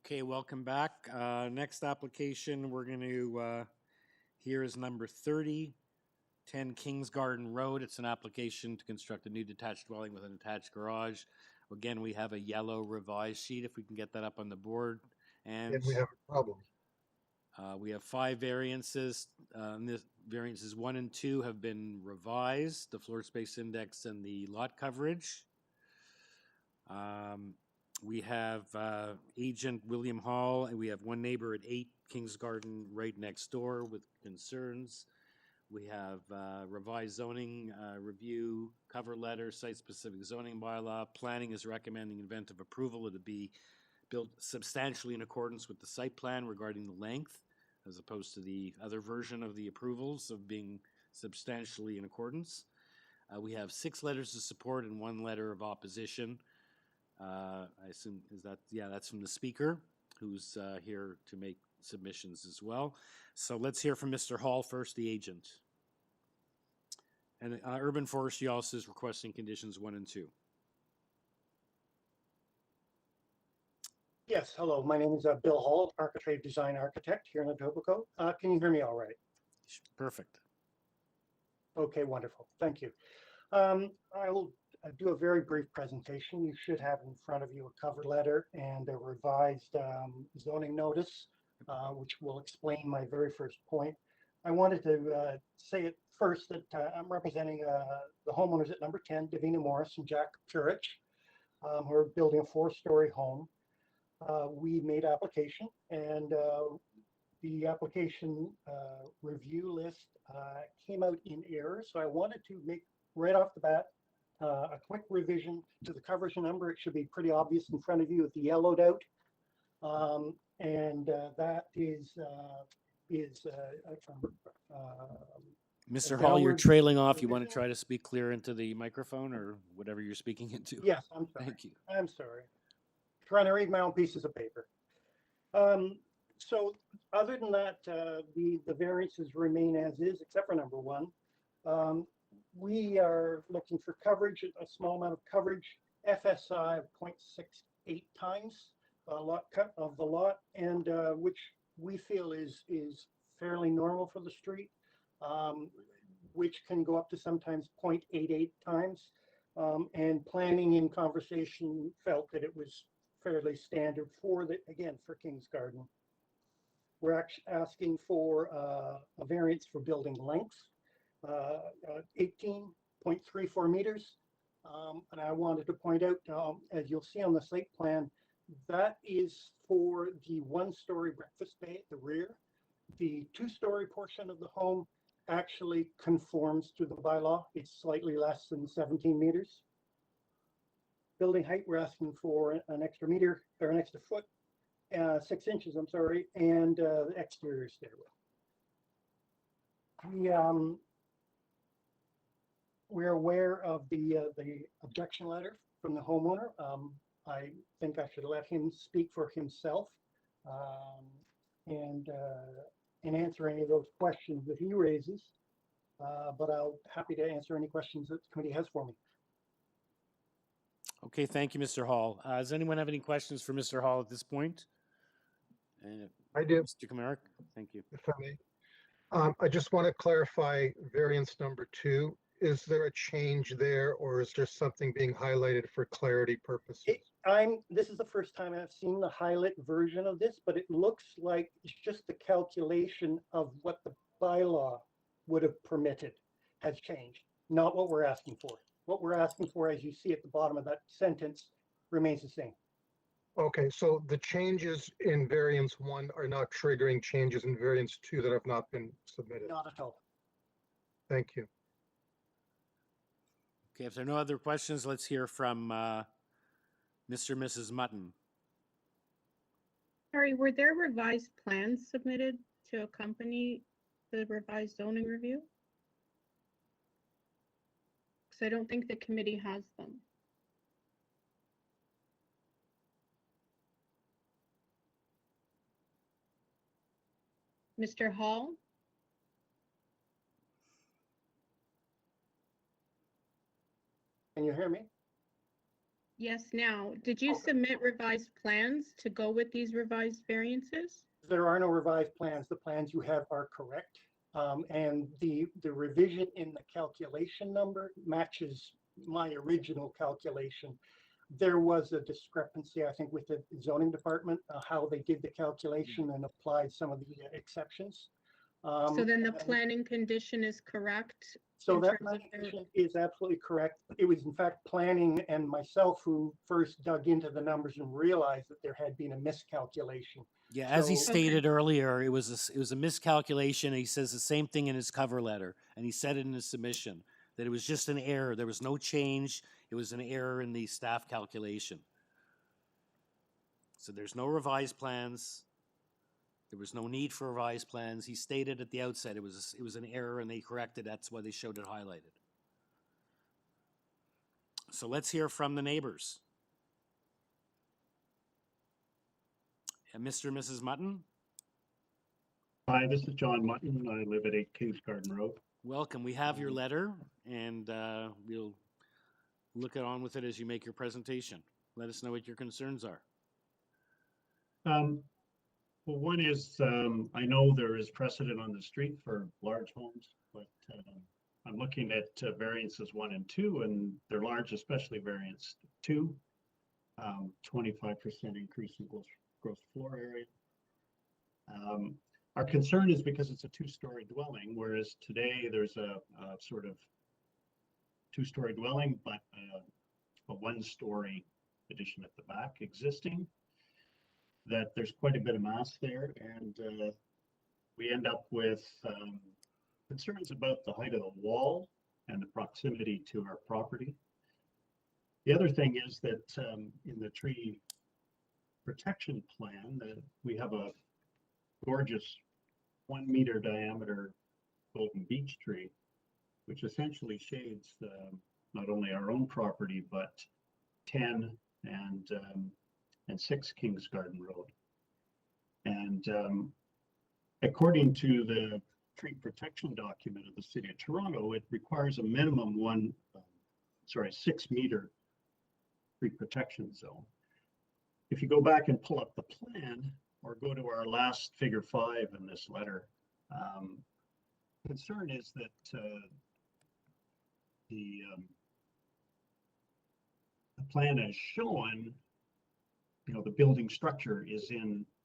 Okay, welcome back. Next application we're going to hear is number 30, 10 Kings Garden Road. It's an application to construct a new detached dwelling with an attached garage. Again, we have a yellow revised sheet, if we can get that up on the board. And we have a problem. We have 5 variances. This variances 1 and 2 have been revised, the floor space index and the lot coverage. We have agent William Hall, and we have one neighbor at 8 Kings Garden right next door with concerns. We have revised zoning review, cover letter, site-specific zoning bylaw. Planning is recommending, in event of approval, it to be built substantially in accordance with the site plan regarding the length, as opposed to the other version of the approvals of being substantially in accordance. We have 6 letters of support and 1 letter of opposition. I assume, that's from the speaker, who's here to make submissions as well. So let's hear from Mr. Hall first, the agent. And Urban Forestry also is requesting conditions 1 and 2. Yes, hello, my name is Bill Hall, Architrave Design Architect here in Etobicoke. Can you hear me all right? Perfect. Okay, wonderful, thank you. I will do a very brief presentation. You should have in front of you a cover letter and a revised zoning notice, which will explain my very first point. I wanted to say it first that I'm representing the homeowners at number 10, Davina Morris and Jack Churich, who are building a 4-story home. We made application, and the application review list came out in error. So I wanted to make right off the bat a quick revision to the coverage number. It should be pretty obvious in front of you with the yellowed out. That is Mr. Hall, you're trailing off. You want to try to speak clear into the microphone or whatever you're speaking into? Yes, I'm sorry. Thank you. I'm sorry. Trying to read my own pieces of paper. So other than that, the variances remain as is, except for number 1. We are looking for coverage, a small amount of coverage, FSI of 0.68 times lot cut of the lot, and which we feel is fairly normal for the street, which can go up to sometimes 0.88 times. And planning in conversation felt that it was fairly standard for for Kings Garden. We're actually asking for a variance for building length, 18.34 meters. And I wanted to point out, as you'll see on the site plan, that is for the 1-story breakfast bay at the rear. The 2-story portion of the home actually conforms to the bylaw. It's slightly less than 17 meters. Building height, we're asking for an extra meter, or an extra foot, 6 inches, I'm sorry, and the exterior stairway. We're aware of the objection letter from the homeowner. I think I should let him speak for himself and answer any of those questions that he raises. But I'll happy to answer any questions that the committee has for me. Okay, thank you, Mr. Hall. Does anyone have any questions for Mr. Hall at this point? I do. Mr. Kamarick, thank you. If I may. I just want to clarify variance number 2. Is there a change there, or is there something being highlighted for clarity purposes? This is the first time I've seen the highlight version of this, but it looks like it's just the calculation of what the bylaw would have permitted has changed, not what we're asking for. What we're asking for, as you see at the bottom of that sentence, remains the same. Okay, so the changes in variance 1 are not triggering changes in variance 2 that have not been submitted? Not at all. Thank you. Okay, if there are no other questions, let's hear from Mr. and Mrs. Mutton. Sorry, were there revised plans submitted to accompany the revised zoning review? Because I don't think the committee has them. Mr. Hall? Can you hear me? Yes, now, did you Okay. submit revised plans to go with these revised variances? There are no revised plans. The plans you have are correct. And the revision in the calculation number matches my original calculation. There was a discrepancy, I think, with the zoning department, how they did the calculation and applied some of the exceptions. So then the and planning condition is correct? So in that terms of planning their- condition is absolutely correct. It was in fact planning and myself who first dug into the numbers and realized that there had been a miscalculation. Yeah, as he So- stated earlier, it was it was a miscalculation. And he says the same thing in his cover letter, and he said it in his submission that it was just an error. There was no change. It was an error in the staff calculation. So there's no revised plans. There was no need for revised plans. He stated at the outset it was an error, and they corrected. That's why they showed it highlighted. So let's hear from the neighbors. Mr. and Mrs. Mutton, Hi, this is John Mutton. I live at 8 Kings Garden Road. welcome. We have your letter, and we'll look on with it as you make your presentation. Let us know what your concerns are. Well, one is, I know there is precedent on the street for large homes, but I'm looking at variances 1 and 2, and they're large, especially variance 2. 25% increase in gross floor area. Our concern is because it's a 2-story dwelling, whereas today there's a sort of 2-story dwelling, but a 1-story addition at the back existing. That there's quite a bit of mass there, and we end up with concerns about the height of the wall and the proximity to our property. The other thing is that in the tree protection plan, we have a gorgeous 1-meter diameter golden beech tree, which essentially shades not only our own property, but 10 and 6 Kings Garden Road. And according to the tree protection document of the City of Toronto, it requires a minimum 6-meter tree protection zone. If you go back and pull up the plan, or go to our last figure 5 in this letter, concern is that the plan as shown, the building structure is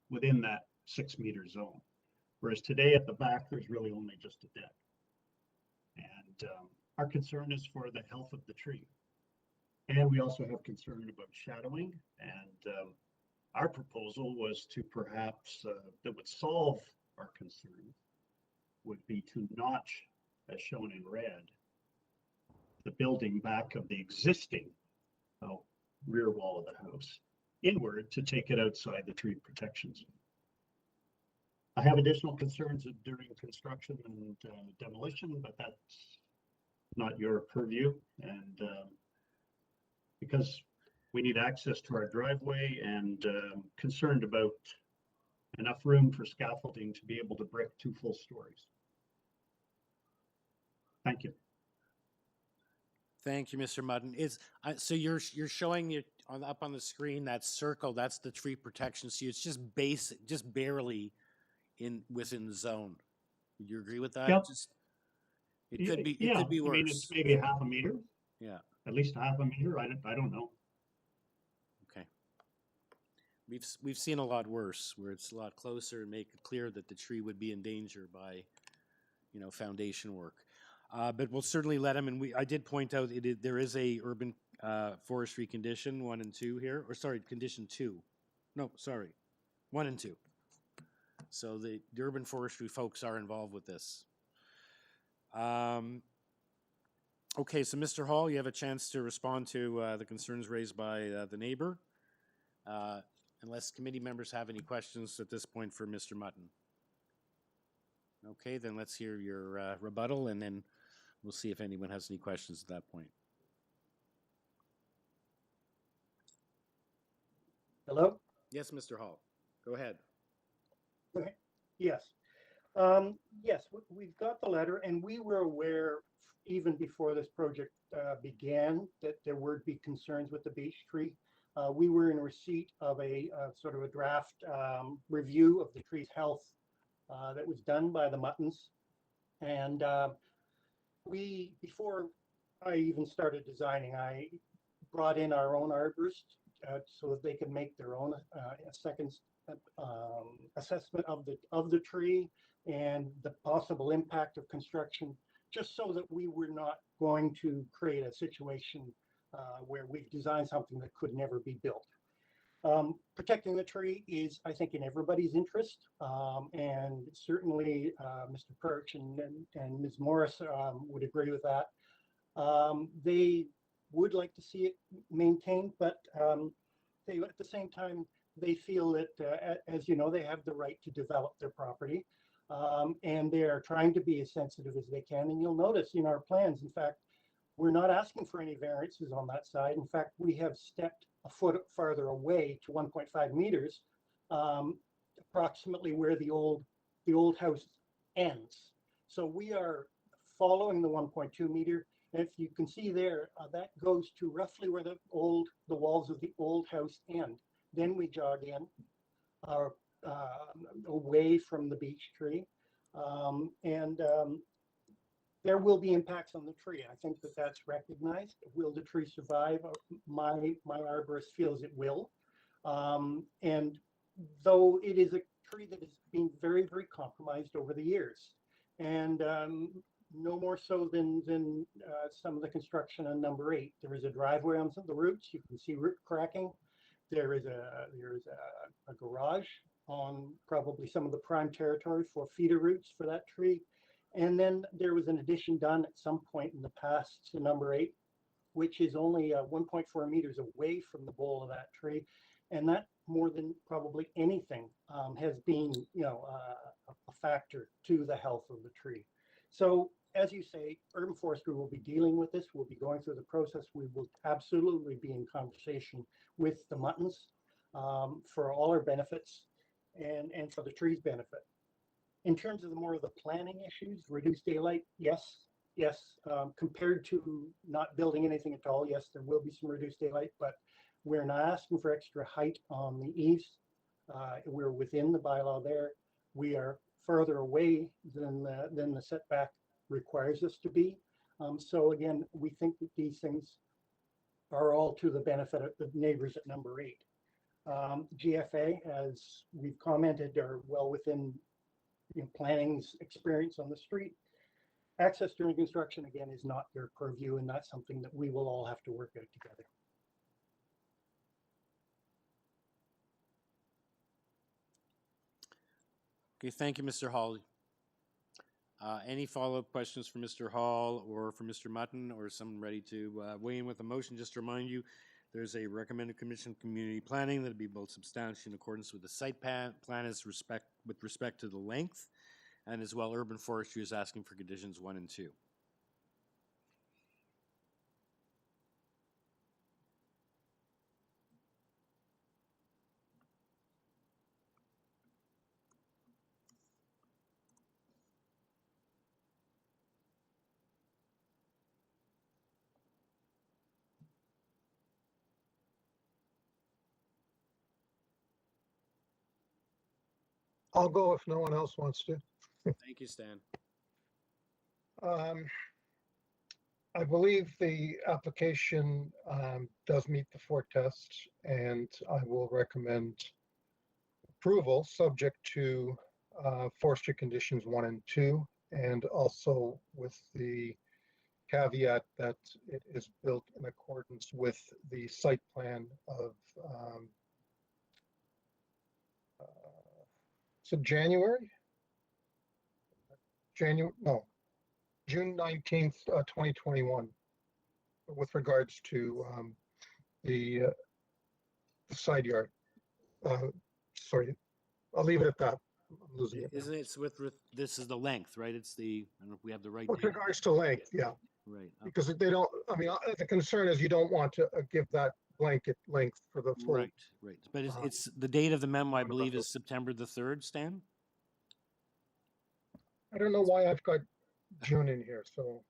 within that 6-meter zone. Whereas today at the back, there's really only just a deck. And our concern is for the health of the tree. And we also have concern about shadowing. And our proposal was to perhaps, that would solve our concern, would be to notch, as shown in red, the building back of the existing rear wall of the house inward to take it outside the tree protection zone. I have additional concerns during construction and demolition, but that's not your purview. And because we need access to our driveway and concerned about enough room for scaffolding to be able to brick 2 full stories. Thank you. Thank you, Mr. Mutton. So you're showing it up on the screen, that circle, that's the tree protection. So it's just barely within the zone. Would you agree with that? Yep. It could be I worse. mean, it's maybe half a meter. Yeah. At least half a meter. I don't know. Okay. We've seen a lot worse, where it's a lot closer and make it clear that the tree would be in danger by, foundation work. But we'll certainly let him. And I did point out there is a urban forestry condition 1 and 2 here, or sorry, condition 2. No, sorry, 1 and 2. So the urban forestry folks are involved with this. Okay, so Mr. Hall, you have a chance to respond to the concerns raised by the neighbor. Unless committee members have any questions at this point for Mr. Mutton. Okay, then let's hear your rebuttal, and then we'll see if anyone has any questions at that point. Hello? Yes, Mr. Hall, go ahead. Yes. Yes, we've got the letter, and we were aware even before this project began that there would be concerns with the beech tree. We were in receipt of a sort of a draft review of the tree's health that was done by the Muttons. And before I even started designing, I brought in our own arborist so that they could make their own second assessment of the tree and the possible impact of construction, just so that we were not going to create a situation where we've designed something that could never be built. Protecting the tree is, I think, in everybody's interest, and certainly Mr. Perch and Ms. Morris would agree with that. They would like to see it maintained, but they, at the same time, they feel that, as you know, they have the right to develop their property, and they are trying to be as sensitive as they can. And you'll notice in our plans, in fact, we're not asking for any variances on that side. In fact, we have stepped a foot farther away to 1.5 meters, approximately where the old house ends. So we are following the 1.2 meter. And if you can see there, that goes to roughly where the walls of the old house end. Then we jog in away from the beech tree, and there will be impacts on the tree. I think that that's recognized. Will the tree survive? My arborist feels it will. And though it is a tree that has been very, very compromised over the years, and no more so than some of the construction on number 8. There is a driveway on some of the roots. You can see root cracking. There is a garage on probably some of the prime territory for feeder roots for that tree. And then there was an addition done at some point in the past to number 8, which is only 1.4 meters away from the bole of that tree. And that, more than probably anything, has been, a factor to the health of the tree. So, as you say, urban forestry will be dealing with this. We'll be going through the process. We will absolutely be in conversation with the Muttons for all our benefits and for the tree's benefit. In terms of more of the planning issues, reduced daylight, yes. Compared to not building anything at all, yes, there will be some reduced daylight, but we're not asking for extra height on the eaves. We're within the bylaw there. We are further away than the setback requires us to be. So again, we think that these things are all to the benefit of the neighbors at number 8. GFA, as we've commented, are well within planning's experience on the street. Access during construction, again, is not their purview, and that's something that we will all have to work out together. Okay, thank you, Mr. Hall. Any follow-up questions for Mr. Hall or for Mr. Mutton, or someone ready to weigh in with a motion? Just to remind you, there's a recommended commission community planning that'll be both substantially in accordance with the site plan with respect to the length, and as well urban forestry is asking for conditions 1 and 2. I'll go if no one else wants to. Thank you, Stan. I believe the application does meet the 4 tests, and I will recommend approval subject to forestry conditions 1 and 2, and also with the caveat that it is built in accordance with the site plan of so June 19th, 2021, with regards to the side yard. Sorry, I'll leave it at that. I'm losing it now. Isn't it this is the length, right? It's the, I don't know if we have the right With date. regards to length, yeah, Right. because they don't, I mean, the concern is you don't want to give that blanket length for the full. Right. But it's the date of the memo, I What about believe, the- is September the 3rd, Stan? I don't know why I've got June in here, so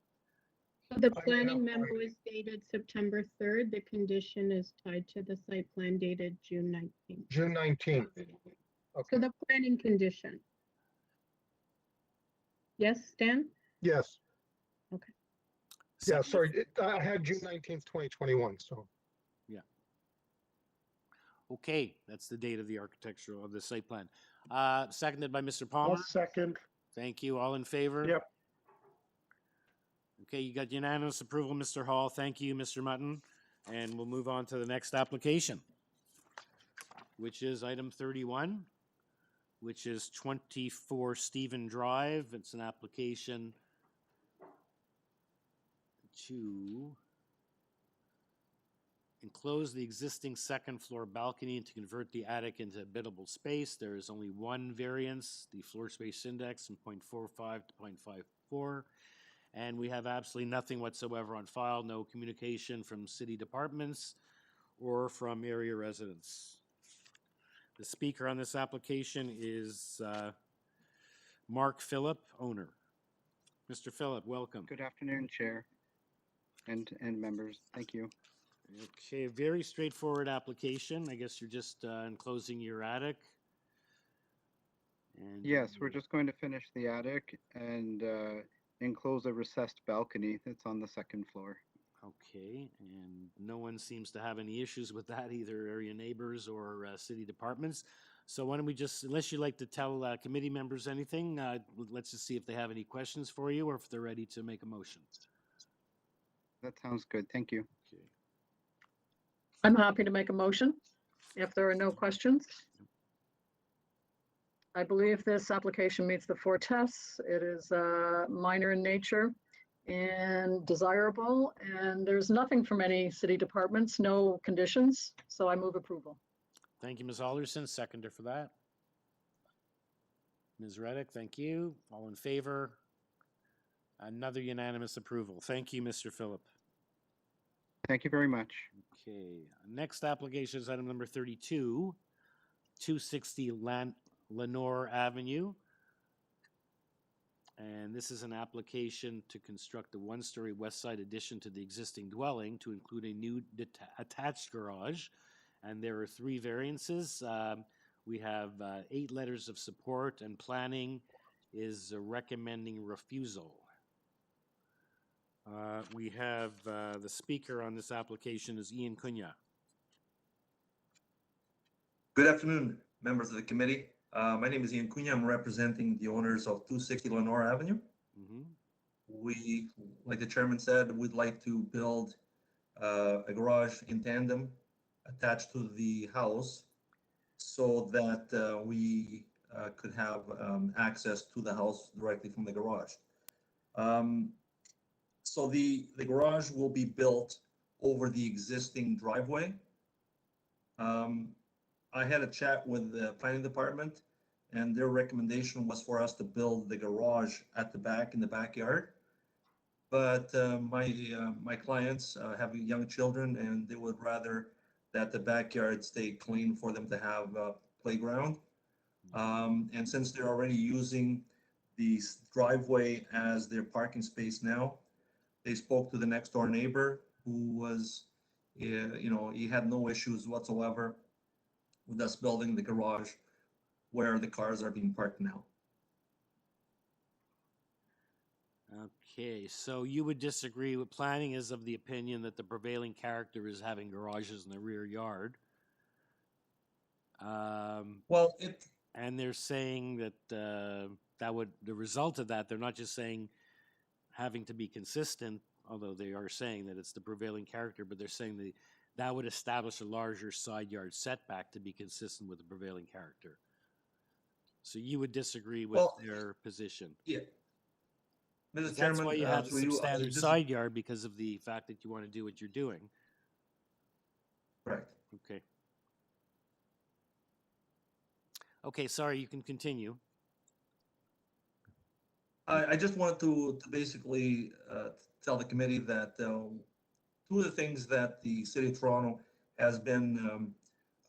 So the I would planning have memo Friday. is dated September 3rd. The condition is tied to the site plan dated June 19th. June 19th. So Okay, the planning condition. Yes, Stan? yes, yeah, Second- sorry, I had June 19th, 2021, so. Okay, that's the date of the architectural, of the site plan. Seconded by Mr. I'll Palmer. second. Thank you. All in favor? Yep. Okay, you got unanimous approval, Mr. Hall. Thank you, Mr. Mutton. And we'll move on to the next application, which is item 31, which is 24 Stephen Drive. It's an application to enclose the existing second floor balcony and to convert the attic into habitable space. There is only one variance, the floor space index from 0.45 to 0.54. And we have absolutely nothing whatsoever on file, no communication from city departments or from area residents. The speaker on this application is Mark Phillip, owner. Mr. Phillip, welcome. Good afternoon, Chair and members. Thank you. Okay, very straightforward application. I guess you're just enclosing your attic. And Yes, we're just going to finish the attic and enclose a recessed balcony that's on the second floor. Okay, and no one seems to have any issues with that, either area neighbors or city departments. So why don't we just, unless you'd like to tell committee members anything, let's just see if they have any questions for you or if they're ready to make a motion. That sounds good. Thank you. Okay. I'm happy to make a motion if there are no questions. I believe this application meets the 4 tests. It is minor in nature and desirable, and there's nothing from any city departments, no conditions, so I move approval. Thank you, Ms. Alderson. Seconder for that. Ms. Reddick, thank you. All in favor? Another unanimous approval. Thank you, Mr. Phillip. Thank you very much. Okay, next application is item number 32, 260 Lenore Avenue. And this is an application to construct a one-story west side addition to the existing dwelling to include a new attached garage. And there are 3 variances. We have 8 letters of support, and planning is recommending refusal. We have the speaker on this application is Ian Cunha. Good afternoon, members of the committee. My name is Ian Cunha. I'm representing the owners of 260 Lenore Avenue. We, like the chairman said, would like to build a garage in tandem attached to the house so that we could have access to the house directly from the garage. So the garage will be built over the existing driveway. I had a chat with the planning department, and their recommendation was for us to build the garage at the back in the backyard. But my clients have young children, and they would rather that the backyard stay clean for them to have a playground. And since they're already using the driveway as their parking space now, they spoke to the next door neighbor who was, he had no issues whatsoever with us building the garage where the cars are being parked now. Okay, so you would disagree with planning is of the opinion that the prevailing character is having garages in the rear yard. Well, And they're saying that the result of that, they're not just saying having to be consistent, although they are saying that it's the prevailing character, but they're saying that would establish a larger side yard setback to be consistent with the prevailing character. So you would disagree with their position. Yeah. Mr. That's Chairman, why you have through the you, substandard side yard, because of the fact that you want to do what you're doing. Correct. Okay. Okay, sorry, you can continue. I just wanted to basically tell the committee that 2 of the things that the City of Toronto has been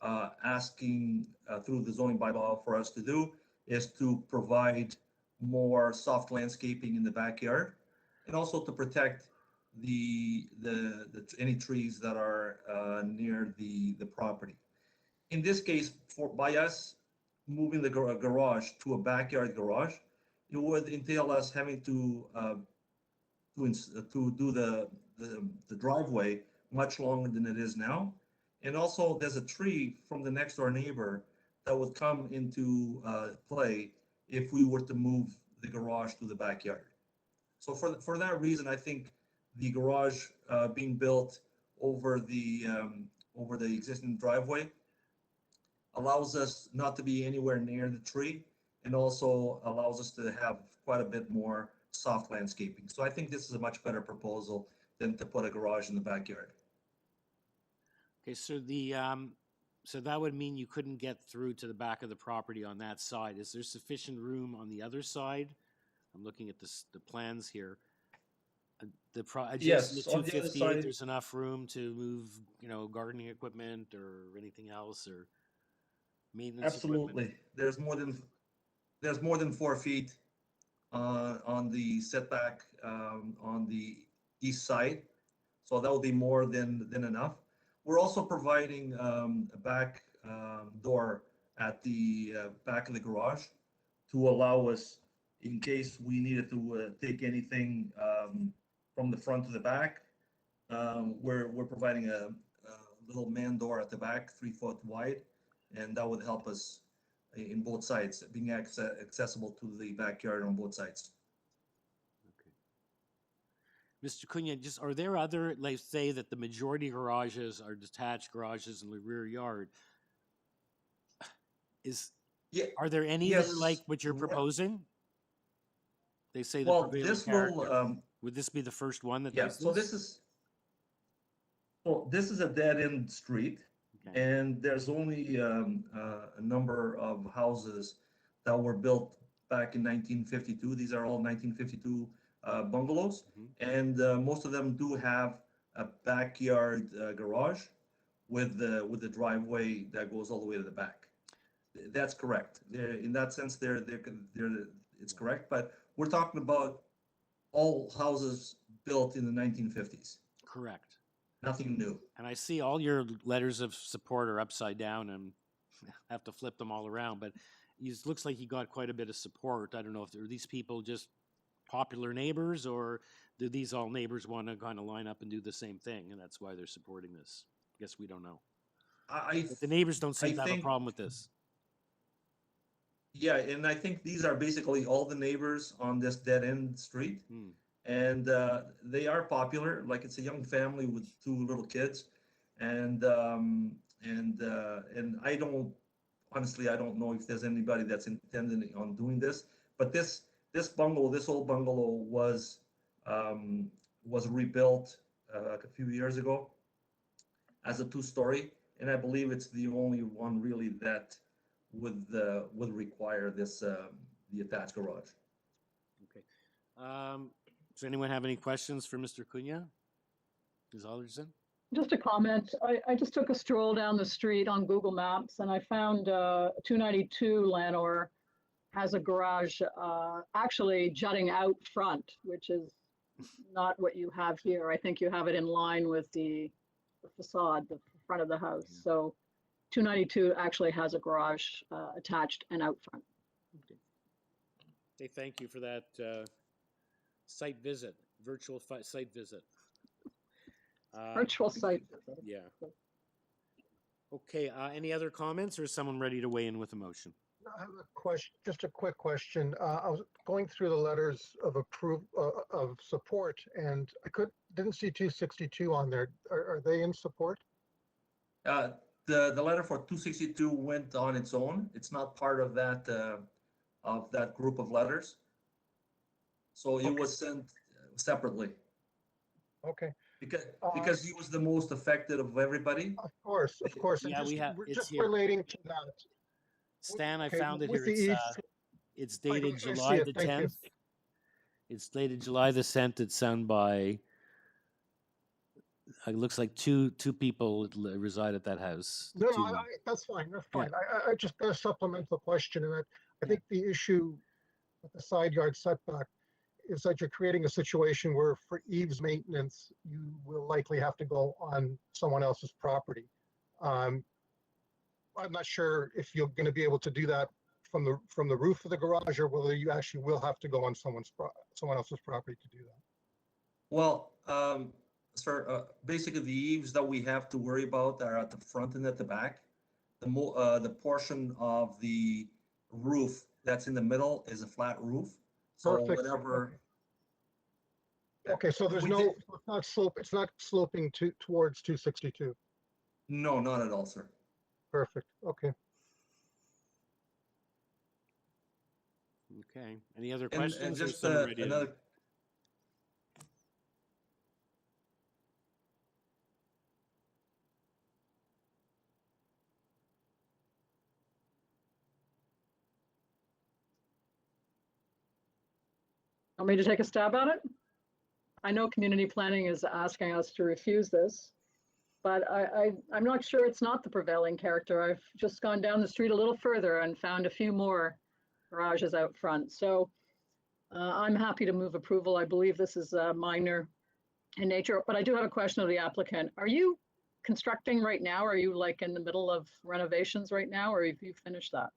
asking through the zoning bylaw for us to do is to provide more soft landscaping in the backyard, and also to protect any trees that are near the property. In this case, by us moving the garage to a backyard garage, it would entail us having to do the driveway much longer than it is now. And also, there's a tree from the next door neighbor that would come into play if we were to move the garage to the backyard. So for that reason, I think the garage being built over the existing driveway allows us not to be anywhere near the tree, and also allows us to have quite a bit more soft landscaping. So I think this is a much better proposal than to put a garage in the backyard. Okay, so so that would mean you couldn't get through to the back of the property on that side. Is there sufficient room on the other side? I'm looking at the plans here. Adjacent Yes, to on the other 258, side. there's enough room to move, gardening equipment or anything else, or maintenance equipment? Absolutely. There's more than 4 feet on the setback on the east side. So that will be more than enough. We're also providing a back door at the back of the garage to allow us, in case we needed to take anything from the front to the back. We're providing a little man door at the back, 3 foot wide, and that would help us in both sides, being accessible to the backyard on both sides. Mr. Cunha, just are there other, like, say that the majority garages are detached garages in the rear yard? Yeah, Are there any that are yes. like what you're proposing? They say the Well, prevailing this character. will, Would this be the first one that yeah, does so this? this is a dead-end street, Okay. and there's only a number of houses that were built back in 1952. These are all 1952 bungalows, and most of them do have a backyard garage with the driveway that goes all the way to the back. That's correct. In that sense, it's correct. But we're talking about all houses built in the 1950s. Correct. Nothing new. And I see all your letters of support are upside down and have to flip them all around, but it looks like you got quite a bit of support. I don't know if are these people just popular neighbors, or do these all neighbors want to kind of line up and do the same thing, and that's why they're supporting this? I guess we don't know. But the neighbors don't seem to have a problem with this. Yeah, and I think these are basically all the neighbors on this dead-end street. And they are popular. Like, it's a young family with 2 little kids, and I don't know if there's anybody that's intending on doing this. But this old bungalow was rebuilt a few years ago as a 2-story, and I believe it's the only one really that would require this the attached garage. Okay. Does anyone have any questions for Mr. Cunha? Ms. Alderson? Just a comment. I just took a stroll down the street on Google Maps and I found 292 Lanor has a garage actually jutting out front, which is not what you have here. I think you have it in line with the facade, the front of the house. So 292 actually has a garage attached and out front. Okay, thank you for that site visit, virtual site visit. Virtual site visit. Yeah. Okay, any other comments, or is someone ready to weigh in with a motion? I have a question, just a quick question. I was going through the letters of of support, and I didn't see 262 on there. Are they in support? The letter for 262 went on its own. It's not part of that group of letters. So it was sent separately. Okay. Because he was the most affected of everybody. Of course. Yeah, We're it's just here. relating to that. Stan, I Okay, found it with here. the It's I dated see July it, the thank you. 10th. It's dated July the 10th. It's signed by, it looks like two people reside at that house. No, Two- that's fine. That's Yeah. fine. I just got a supplemental question, and I think the issue with the side yard setback is that you're creating a situation where for eaves maintenance, you will likely have to go on someone else's property. I'm not sure if you're going to be able to do that from the roof of the garage, or whether you actually will have to go on someone else's property to do that. Well, sir, basically the eaves that we have to worry about are at the front and at the back. The portion of the roof that's in the middle is a flat roof. So Perfect. whatever. Okay, so there's We no, did- it's not sloping towards 262. No, not at all, sir. Perfect, okay. Okay, any other And questions? or just someone ready to- another. Want me to take a stab at it? I know community planning is asking us to refuse this, but I'm not sure it's not the prevailing character. I've just gone down the street a little further and found a few more garages out front. So I'm happy to move approval. I believe this is minor in nature, but I do have a question of the applicant. Are you constructing right now? Are you like in the middle of renovations right now, or have you finished that?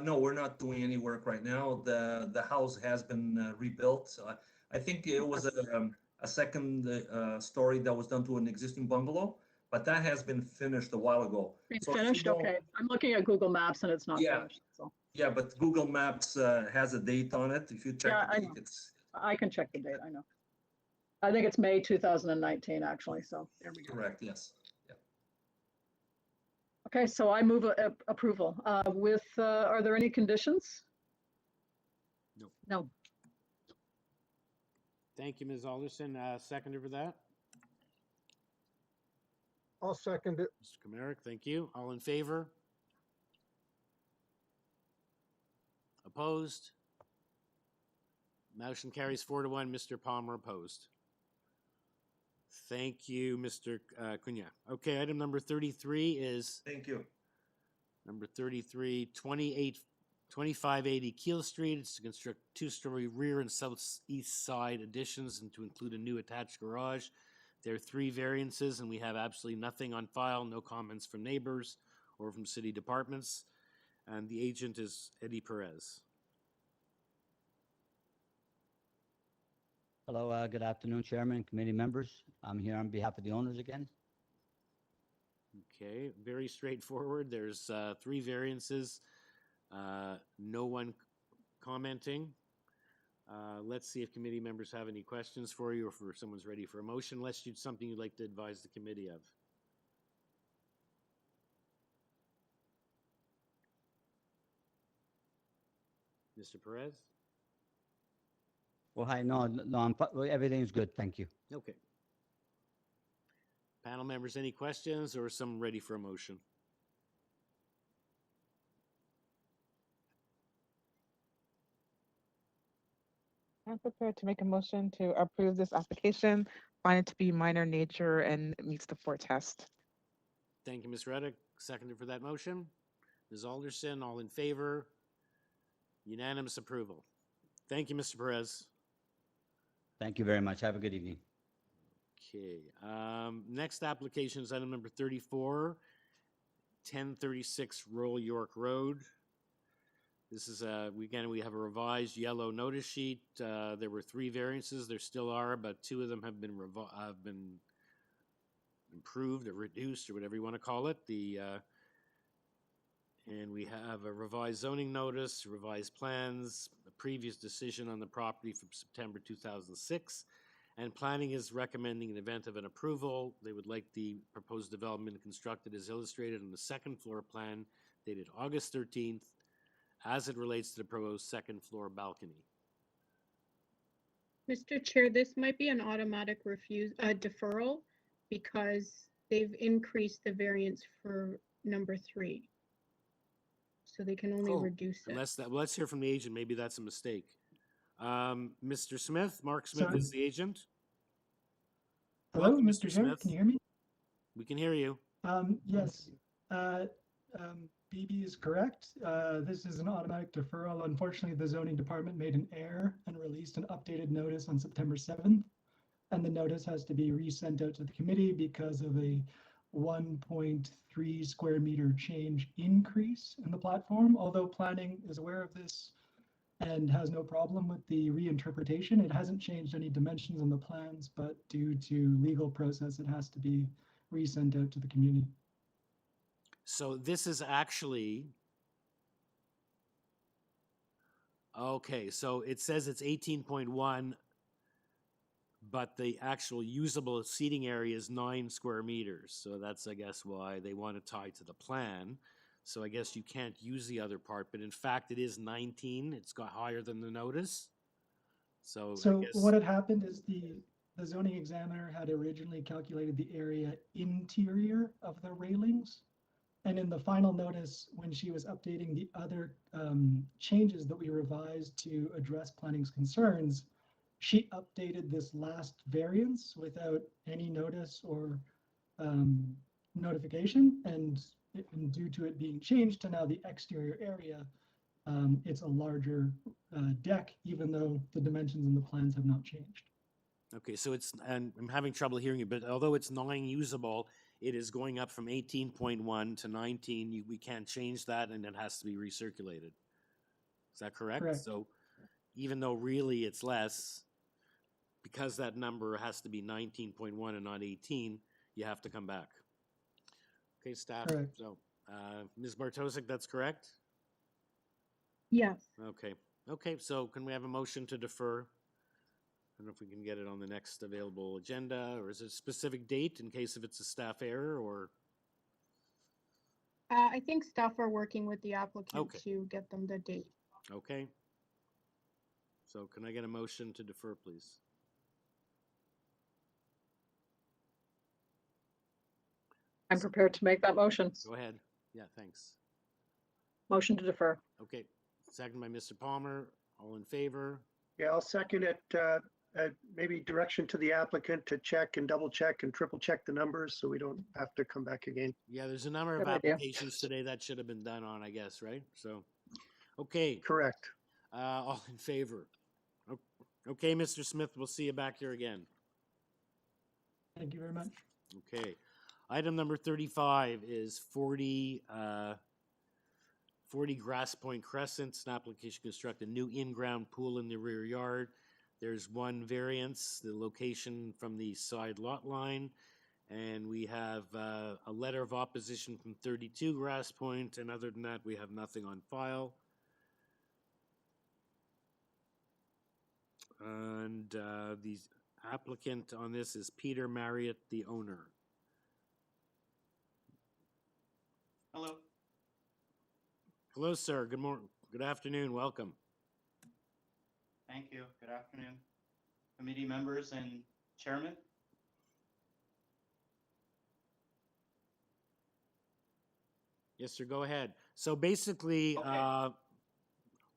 No, we're not doing any work right now. The house has been rebuilt. So I think it was a second story that was done to an existing bungalow, but that has been finished a while ago. It's So if you finished? don't- Okay. I'm looking at Google Maps and it's not Yeah. finished. So Yeah, but Google Maps has a date on it. If you check Yeah, the I date, know. it's I can check the date. I know. I think it's May 2019, actually. So there we go. correct, yes. Okay, so I move approval are there any conditions? No. No. Thank you, Ms. Alderson. Seconder for that? I'll second it. Mr. Comeric, thank you. All in favor? Opposed? Motion carries 4-1. Mr. Palmer opposed. Thank you, Mr. Cunha. Okay, item number 33 is Thank you. number 33, 2580 Keel Street. It's to construct two-story rear and southeast side additions and to include a new attached garage. There are 3 variances, and we have absolutely nothing on file, no comments from neighbors or from city departments. And the agent is Eddie Perez. Hello, good afternoon, Chairman, committee members. I'm here on behalf of the owners again. Okay, very straightforward. There's 3 variances, no one commenting. Let's see if committee members have any questions for you or if someone's ready for a motion, unless you'd something you'd like to advise the committee of. Mr. Perez? Well, hi, no, everything's good, thank you. Okay. Panel members, any questions or some ready for a motion? I'm prepared to make a motion to approve this application, find it to be minor nature and meets the 4 test. Thank you, Ms. Reddick. Seconded for that motion. Ms. Alderson, all in favor? Unanimous approval. Thank you, Mr. Perez. Thank you very much. Have a good evening. Okay, next application is item number 34, 1036 Royal York Road. This is we have a revised yellow notice sheet. There were 3 variances. There still are, but 2 of them have been improved or reduced or whatever you want to call it. And we have a revised zoning notice, revised plans, a previous decision on the property from September 2006. And planning is recommending, in event of an approval, they would like the proposed development constructed as illustrated on the second floor plan dated August 13th, as it relates to the proposed second floor balcony. Mr. Chair, this might be an automatic deferral because they've increased the variance for number 3. So they can only reduce it. Let's hear from the agent. Maybe that's a mistake. Mr. Smith, Mark Smith Sorry. is the agent. Hello, Welcome, Mr. Chair, Smith. can you hear me? We can hear you. Yes. BB is correct. This is an automatic deferral. Unfortunately, the zoning department made an error and released an updated notice on September 7th. And the notice has to be resent out to the committee because of a 1.3 square meter change increase in the platform. Although planning is aware of this and has no problem with the reinterpretation, it hasn't changed any dimensions on the plans, but due to legal process, it has to be resent out to the community. So this is actually, okay, so it says it's 18.1, but the actual usable seating area is 9 square meters. So that's, I guess, why they want to tie to the plan. So I guess you can't use the other part, but in fact, it is 19. It's got higher than the notice. So I So guess, what had happened is the zoning examiner had originally calculated the area interior of the railings. And in the final notice, when she was updating the other changes that we revised to address planning's concerns, she updated this last variance without any notice or notification. And due to it being changed to now the exterior area, it's a larger deck, even though the dimensions in the plans have not changed. okay, so it's, and I'm having trouble hearing you, but although it's 9 usable, it is going up from 18.1 to 19. We can't change that, and it has to be recirculated. Is that correct? Correct. So even though really it's less, because that number has to be 19.1 and not 18, you have to come back. Okay, staff. Correct. So, Ms. Bartosik, that's correct? Yes. Okay. Okay, so can we have a motion to defer? I don't know if we can get it on the next available agenda, or is it a specific date in case if it's a staff error, or? I think staff are working with the applicant Okay. to get them the date. Okay. So can I get a motion to defer, please? I'm prepared to make that motion. Go ahead. Yeah, thanks. Motion to defer. Okay, second by Mr. Palmer. All in favor? Yeah, I'll second it. Maybe direction to the applicant to check and double check and triple check the numbers so we don't have to come back again. Yeah, there's a number of Good idea. applications today that should have been done on, I guess, right? So, okay, Correct. all in favor? Okay, Mr. Smith, we'll see you back here again. Thank you very much. Okay. Item number 35 is 40 Grass Point Crescent. It's an application to construct a new in-ground pool in the rear yard. There's one variance, the location from the side lot line. And we have a letter of opposition from 32 Grass Point. And other than that, we have nothing on file. And the applicant on this is Peter Marriott, the owner. Hello. Hello, sir. Good morning. Good afternoon. Welcome. Thank you. Good afternoon, committee members and chairman. Yes, sir. Go ahead. So basically, Okay.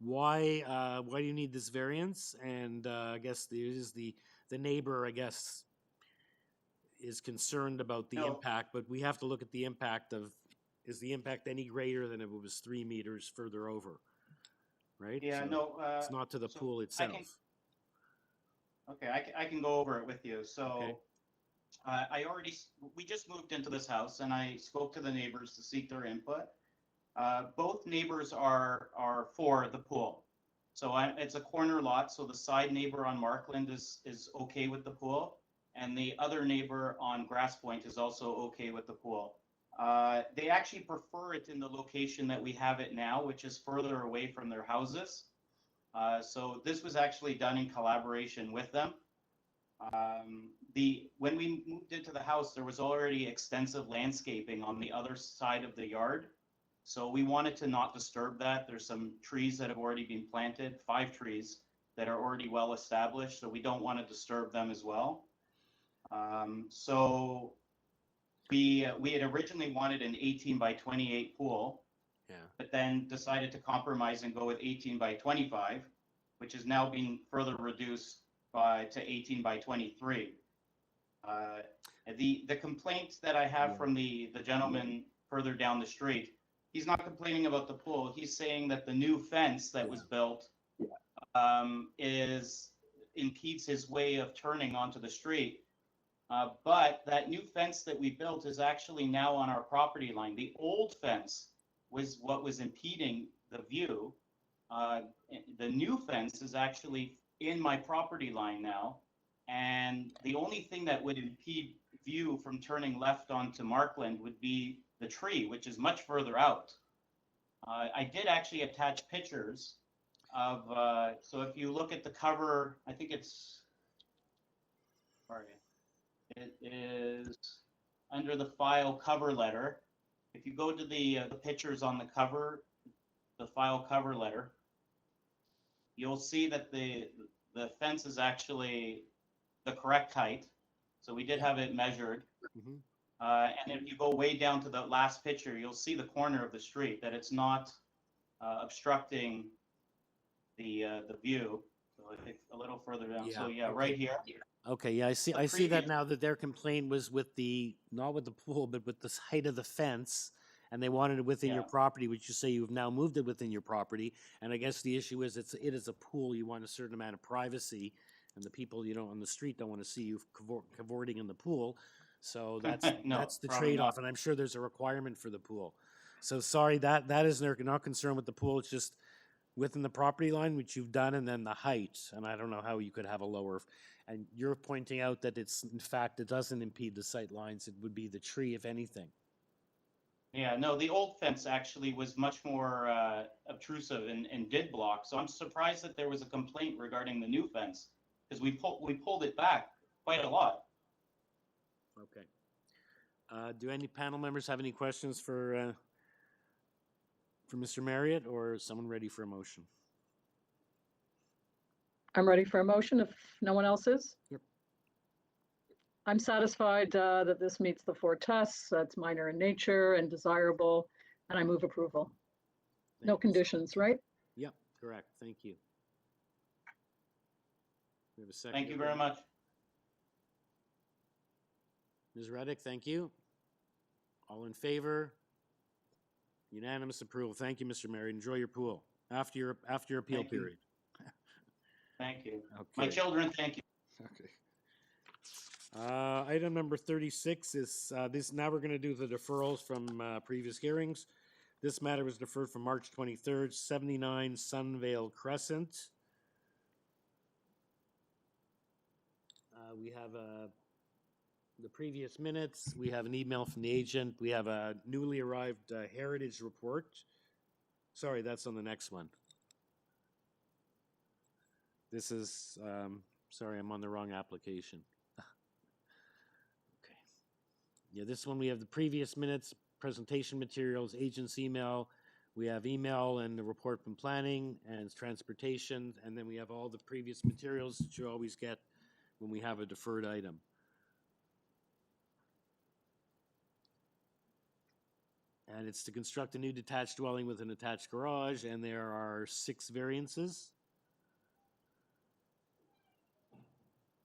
why do you need this variance? And I guess the neighbor, I guess, is concerned about the No. impact, but we have to look at the impact of, is the impact any greater than if it was 3 meters further over? Right? Yeah, So no. it's not to the so pool I itself. can- Okay, I can go over it with you. So Okay. we just moved into this house and I spoke to the neighbors to seek their input. Both neighbors are for the pool. So it's a corner lot, so the side neighbor on Markland is okay with the pool. And the other neighbor on Grass Point is also okay with the pool. They actually prefer it in the location that we have it now, which is further away from their houses. So this was actually done in collaboration with them. When we moved into the house, there was already extensive landscaping on the other side of the yard. So we wanted to not disturb that. There's some trees that have already been planted, 5 trees that are already well established. So we don't want to disturb them as well. So we had originally wanted an 18 by 28 pool. Yeah. But then decided to compromise and go with 18 by 25, which is now being further reduced to 18 by 23. The complaints that I have from the gentleman further down the street he's not complaining about the pool. He's saying that the new fence that was built impedes his way of turning onto the street. But that new fence that we built is actually now on our property line. The old fence was what was impeding the view. The new fence is actually in my property line now. And the only thing that would impede view from turning left onto Markland would be the tree, which is much further out. I did actually attach pictures of, so if you look at the cover, I think it's, sorry, it is under the file cover letter. If you go to the pictures on the cover, the file cover letter, you'll see that the fence is actually the correct height. So we did have it measured. Mhm. And if you go way down to the last picture, you'll see the corner of the street, that it's not obstructing the view. So it's a little further down. So yeah, okay. right here. Okay, yeah, I see. The I see that previous- now that their complaint was with not with the pool, but with the height of the fence, and they wanted it within your Yeah. property, which you say you've now moved it within your property. And I guess the issue is it is a pool. You want a certain amount of privacy, and the people on the street don't want to see you cavorting in the pool. So that's No, that's the probably trade-off, not. and I'm sure there's a requirement for the pool. So sorry, that is they're not concerned with the pool. It's just within the property line, which you've done, and then the height. And I don't know how you could have a lower. And you're pointing out that it's, in fact, it doesn't impede the sight lines. It would be the tree, if anything. Yeah, no, the old fence actually was much more obtrusive and did block. So I'm surprised that there was a complaint regarding the new fence, because we pulled it back quite a lot. Okay. Do any panel members have any questions for Mr. Marriott, or is someone ready for a motion? I'm ready for a motion if no one else is. Yep. I'm satisfied that this meets the 4 tests. That's minor in nature and desirable, and I move approval. No Thank you. conditions, right? Yep, correct. Thank you. We have a second. Thank you very much. Ms. Reddick, thank you. All in favor? Unanimous approval. Thank you, Mr. Marriott. Enjoy your pool after your appeal Thank you. period. Thank you. Okay. My children, thank you. Okay. Item number 36 is this. Now we're going to do the deferrals from previous hearings. This matter was deferred from March 23rd, 79 Sunvale Crescent. We have the previous minutes. We have an email from the agent. We have a newly arrived heritage report. Sorry, that's on the next one. This is, sorry, I'm on the wrong application. Okay. Yeah, this one we have the previous minutes, presentation materials, agent's email. We have email and the report from planning and transportation. And then we have all the previous materials that you always get when we have a deferred item. And it's to construct a new detached dwelling with an attached garage, and there are 6 variances.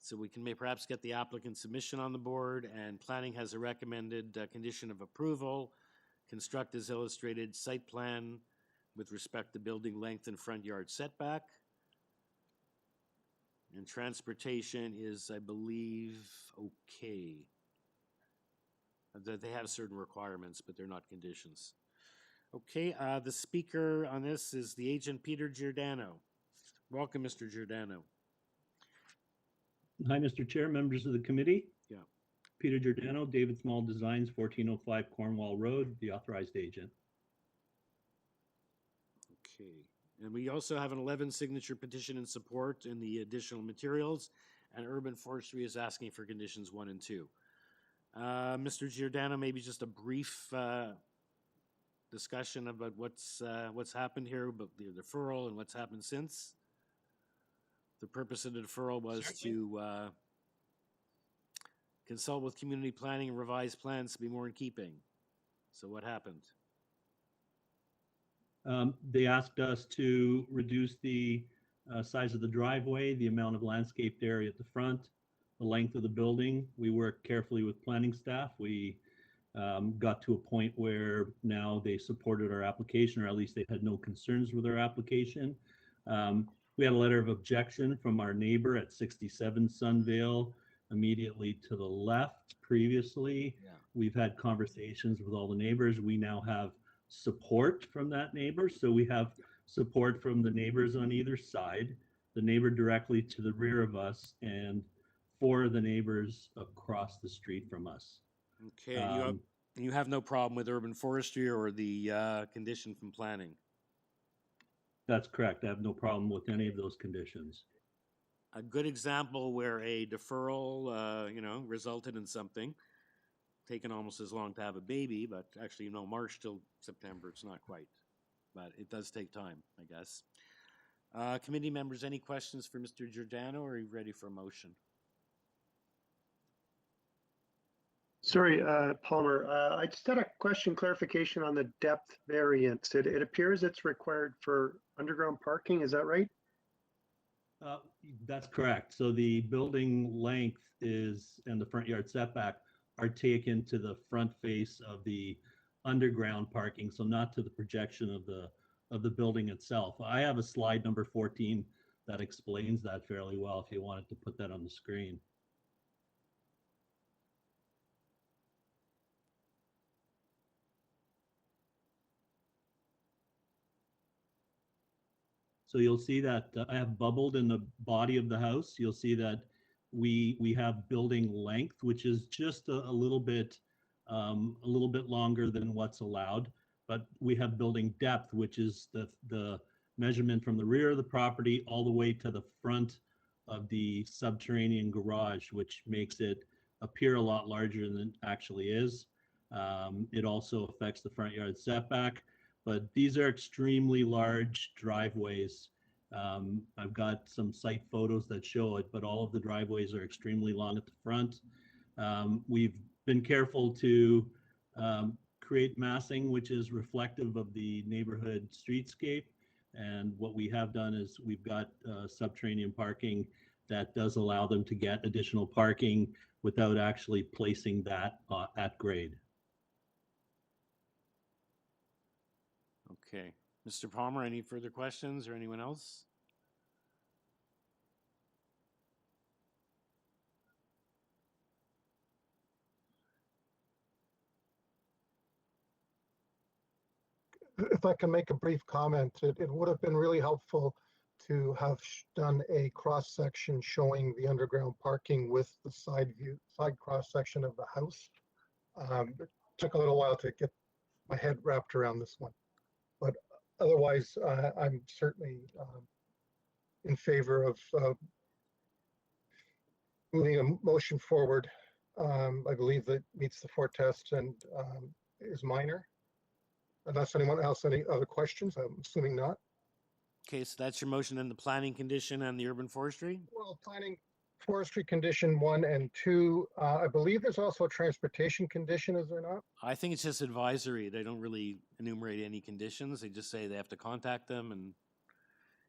So we can perhaps get the applicant submission on the board, and planning has a recommended condition of approval. Construct as illustrated, site plan with respect to building length and front yard setback. And transportation is, I believe, okay. That they have certain requirements, but they're not conditions. Okay, the speaker on this is the agent Peter Giordano. Welcome, Mr. Giordano. Hi, Mr. Chair, members of the committee. Yeah. Peter Giordano, David Small Designs, 1405 Cornwall Road, the authorized agent. Okay, and we also have an 11 signature petition in support in the additional materials, and Urban Forestry is asking for conditions 1 and 2. Mr. Giordano, maybe just a brief discussion about what's happened here, about the deferral and what's happened since. The purpose of the deferral was to consult with community planning and revise plans to be more in keeping. So what happened? They asked us to reduce the size of the driveway, the amount of landscaped area at the front, the length of the building. We worked carefully with planning staff. We got to a point where now they supported our application, or at least they had no concerns with our application. We had a letter of objection from our neighbor at 67 Sunvale, immediately to the left previously. Yeah. We've had conversations with all the neighbors. We now have support from that neighbor. So we have support from the neighbors on either side, the neighbor directly to the rear of us, and 4 of the neighbors across the street from us. Okay, and you have no problem with urban forestry or the condition from planning? That's correct. I have no problem with any of those conditions. A good example where a deferral, resulted in something, taken almost as long to have a baby, but actually, March till September, it's not quite. But it does take time, I guess. Committee members, any questions for Mr. Giordano, or are you ready for a motion? Sorry, Palmer, I just had a question, clarification on the depth variance. It appears it's required for underground parking, is that right? That's correct. So the building length and the front yard setback are taken to the front face of the underground parking, so not to the projection of the building itself. I have a slide number 14 that explains that fairly well if you wanted to put that on the screen. So you'll see that I have bubbled in the body of the house. You'll see that we have building length, which is just a little bit longer than what's allowed, but we have building depth, which is the measurement from the rear of the property all the way to the front of the subterranean garage, which makes it appear a lot larger than it actually is. It also affects the front yard setback, but these are extremely large driveways. I've got some site photos that show it, but all of the driveways are extremely long at the front. We've been careful to create massing, which is reflective of the neighborhood streetscape. And what we have done is we've got subterranean parking that does allow them to get additional parking without actually placing that at grade. Okay. Mr. Palmer, any further questions or anyone else? If I can make a brief comment, it would have been really helpful to have done a cross-section showing the underground parking with the side cross-section of the house. It took a little while to get my head wrapped around this one. But otherwise, I'm certainly in favor of moving a motion forward. I believe that meets the 4 tests and is minor. Unless anyone else any other questions, I'm assuming not. Okay, so that's your motion in the planning condition and the urban forestry? Well, planning forestry condition 1 and 2. I believe there's also a transportation condition, is there not? I think it's just advisory. They don't really enumerate any conditions. They just say they have to contact them, and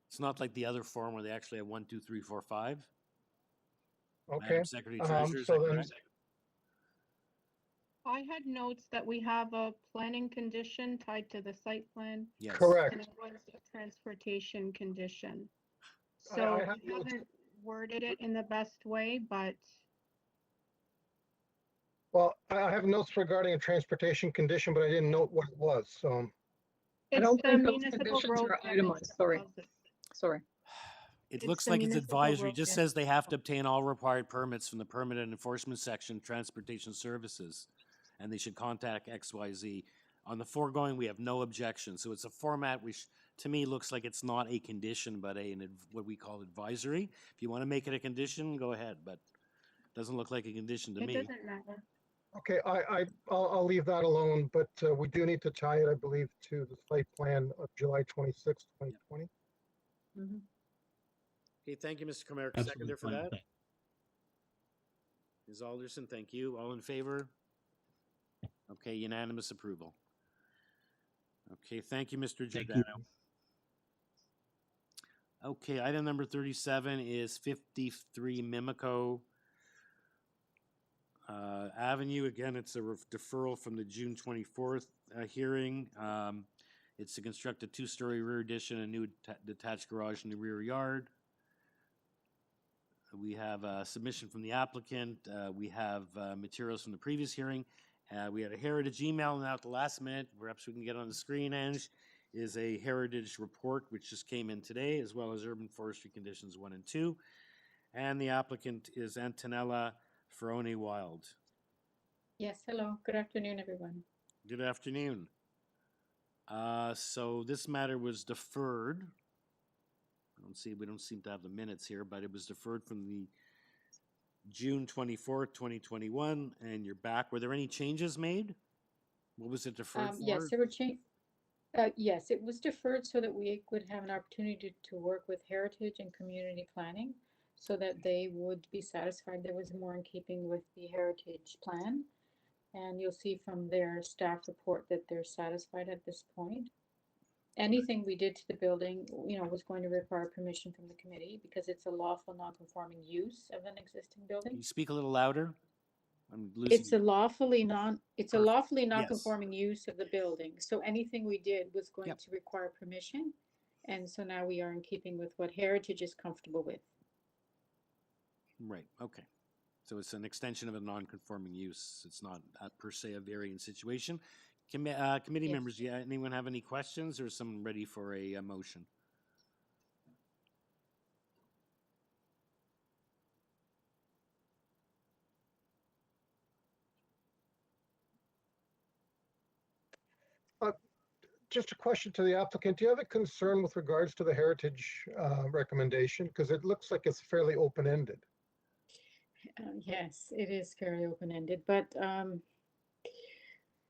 it's not like the other form where they actually have 1, 2, 3, 4, 5. Okay. Madam Secretary Treasurer, is that correct? I had notes that we have a planning condition tied to the site plan. Yes. Correct. And it was a transportation condition. I So have we notes. haven't worded it in the best way, but Well, I have notes regarding a transportation condition, but I didn't note what it was, so. I it's don't the think those municipal conditions road are damage itemized, sorry. deposit. Sorry. It It's looks the like it's municipal advisory. It road just damage says they have to obtain all required permits from the Permit and Enforcement Section, Transportation Services, and they should contact XYZ. On the foregoing, we have no objection. So it's a format which, to me, looks like it's not a condition, but what we call advisory. If you want to make it a condition, go ahead, but it doesn't look like a condition to It me. doesn't matter. Okay, I'll leave that alone, but we do need to tie it, I believe, to the site plan of July 26, 2020. Mhm. Okay, thank you, Mr. Comerica. Absolutely Seconder for fine with that? that. Ms. Alderson, thank you. All in favor? Okay, unanimous approval. Okay, thank you, Mr. Thank Giordano. you. Okay, item number 37 is 53 Mimico Avenue, again, it's a deferral from the June 24th hearing. It's to construct a two-story rear addition, a new detached garage in the rear yard. We have a submission from the applicant. We have materials from the previous hearing. We had a heritage email, and now at the last minute, perhaps we can get on the screen, Ange, is a heritage report which just came in today, as well as urban forestry conditions 1 and 2. And the applicant is Antonella Ferroni Wild. Yes, hello. Good afternoon, everyone. Good afternoon. So this matter was deferred. We don't seem to have the minutes here, but it was deferred from the June 24th, 2021, and you're back. Were there any changes made? What was it deferred for? Yes, there were yes, it was deferred so that we would have an opportunity to work with Heritage and Community Planning so that they would be satisfied there was more in keeping with the Heritage Plan. And you'll see from their staff report that they're satisfied at this point. Anything we did to the building, was going to require permission from the committee because it's a lawful non-conforming use of an existing building. Can you speak a little louder? I'm losing. It's a lawfully Perfect. non-conforming use of the building. So anything we did was going Yep. to require permission. And so now we are in keeping with what Heritage is comfortable with. Right, okay. So it's an extension of a non-conforming use. It's not per se a variant situation. Committee Yes. members, anyone have any questions, or is someone ready for a motion? Just a question to the applicant. Do you have a concern with regards to the heritage recommendation? Because it looks like it's fairly open-ended. Yes, it is fairly open-ended, but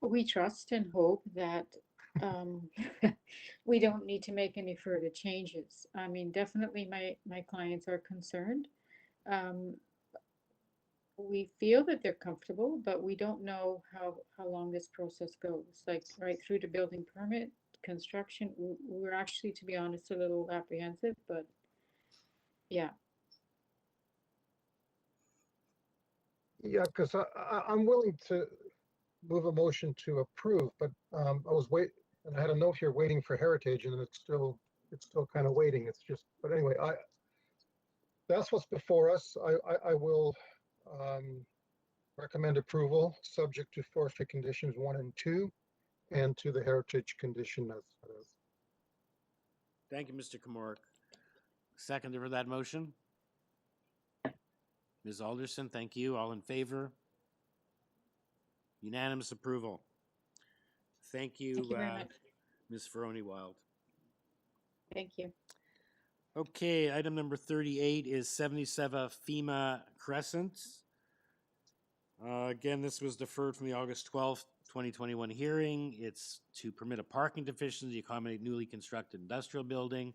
we trust and hope that we don't need to make any further changes. I mean, definitely my clients are concerned. We feel that they're comfortable, but we don't know how long this process goes, like right through to building permit, construction. We're actually, to be honest, a little apprehensive, but yeah. Yeah, because I'm willing to move a motion to approve, but I was and I had a note here waiting for heritage, and it's still kind of waiting. It's just, but anyway, that's what's before us. I will recommend approval, subject to forestry conditions 1 and 2, and to the heritage condition as. Thank you, Mr. Komorek. Seconder for that motion? Ms. Alderson, thank you. All in favor? Unanimous approval. Thank you, Thank you very much. Ms. Ferroni Wild. Thank you. Okay, item number 38 is 77 FEMA Crescent. Again, this was deferred from the August 12th, 2021 hearing. It's to permit a parking deficiency to accommodate newly constructed industrial building.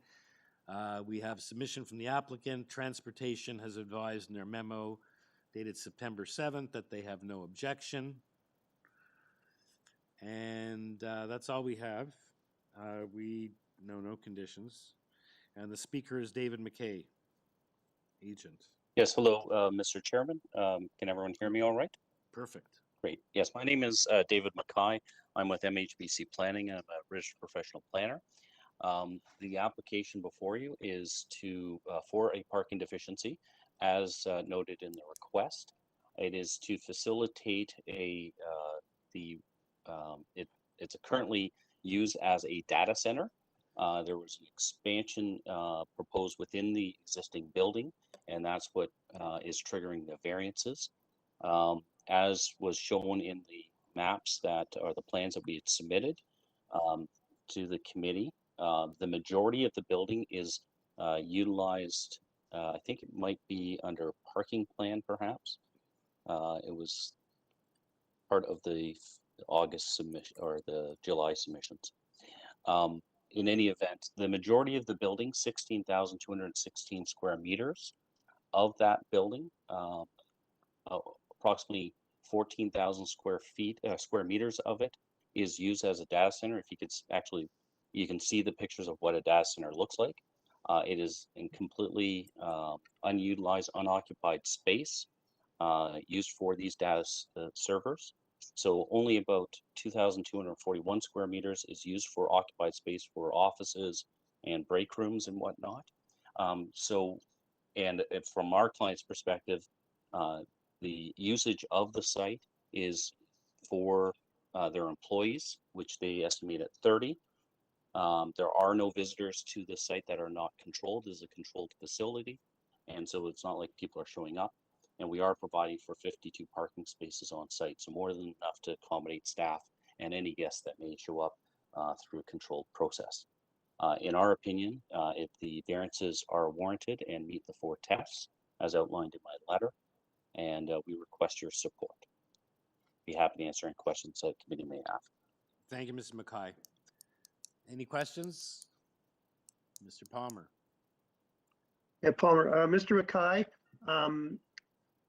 We have submission from the applicant. Transportation has advised in their memo dated September 7th that they have no objection. And that's all we have. No conditions. And the speaker is David McKay, agent. Yes, hello, Mr. Chairman. Can everyone hear me all right? Perfect. Great. Yes, my name is David McKay. I'm with MHBC Planning, and I'm a registered professional planner. The application before you is for a parking deficiency, as noted in the request. It is to facilitate it's currently used as a data center. There was an expansion proposed within the existing building, and that's what is triggering the variances. As was shown in the maps that are the plans that we had submitted to the committee, the majority of the building is utilized. I think it might be under parking plan, perhaps. It was part of the August submission or the July submissions. In any event, the majority of the building, 16,216 square meters of that building, approximately 14,000 square meters of it is used as a data center. If you could you can see the pictures of what a data center looks like. It is in completely unutilized, unoccupied space. used for these data servers. So only about 2,241 square meters is used for occupied space for offices and break rooms and whatnot. And from our client's perspective, the usage of the site is for their employees, which they estimate at 30. There are no visitors to the site that are not controlled. It is a controlled facility. And so it's not like people are showing up. And we are providing for 52 parking spaces on site. So more than enough to accommodate staff and any guests that may show up through a controlled process. In our opinion, if the variances are warranted and meet the 4 tests as outlined in my letter, and we request your support. Be happy to answer any questions the committee may have. Thank you, Mr. Mackay. Any questions? Mr. Palmer. Yeah, Palmer, Mr. Mackay,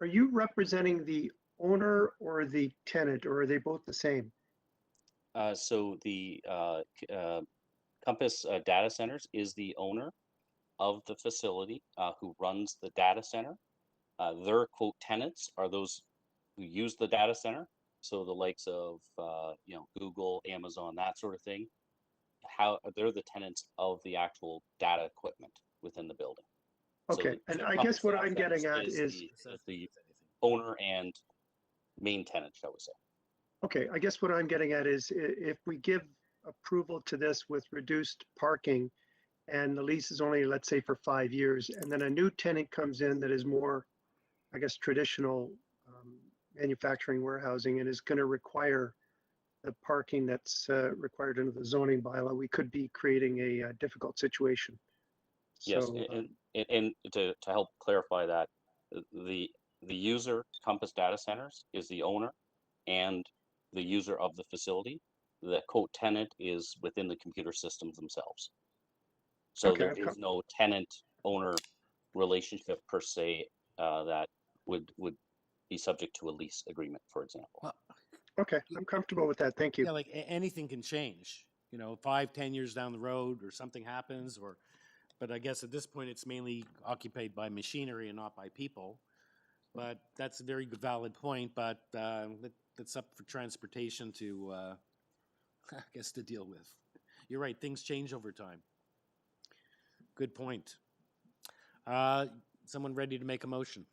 are you representing the owner or the tenant, or are they both the same? So the Compass Data Centers is the owner of the facility who runs the data center. Their quote tenants are those who use the data center. So the likes of Google, Amazon, that sort of thing. How they're the tenants of the actual data equipment within the building. Okay, So and I guess what I'm getting at is the owner and main tenant, shall we say. Okay, I guess what I'm getting at is if we give approval to this with reduced parking and the lease is only, let's say, for 5 years, and then a new tenant comes in that is more, I guess, traditional manufacturing warehousing and is going to require the parking that's required under the zoning bylaw, we could be creating a difficult situation. Yes, So, and to help clarify that, the user, Compass Data Centers, is the owner and the user of the facility. The co-tenant is within the computer systems themselves. So okay, there is no tenant-owner relationship per se that would be subject to a lease agreement, for example. Well, okay, I'm comfortable with that. Thank you. yeah, like anything can change. 5-10 years down the road, or something happens, but I guess at this point it's mainly occupied by machinery and not by people. But that's a very valid point. But that's up for transportation to, I guess, to deal with. You're right. Things change over time. Good point. Someone ready to make a motion?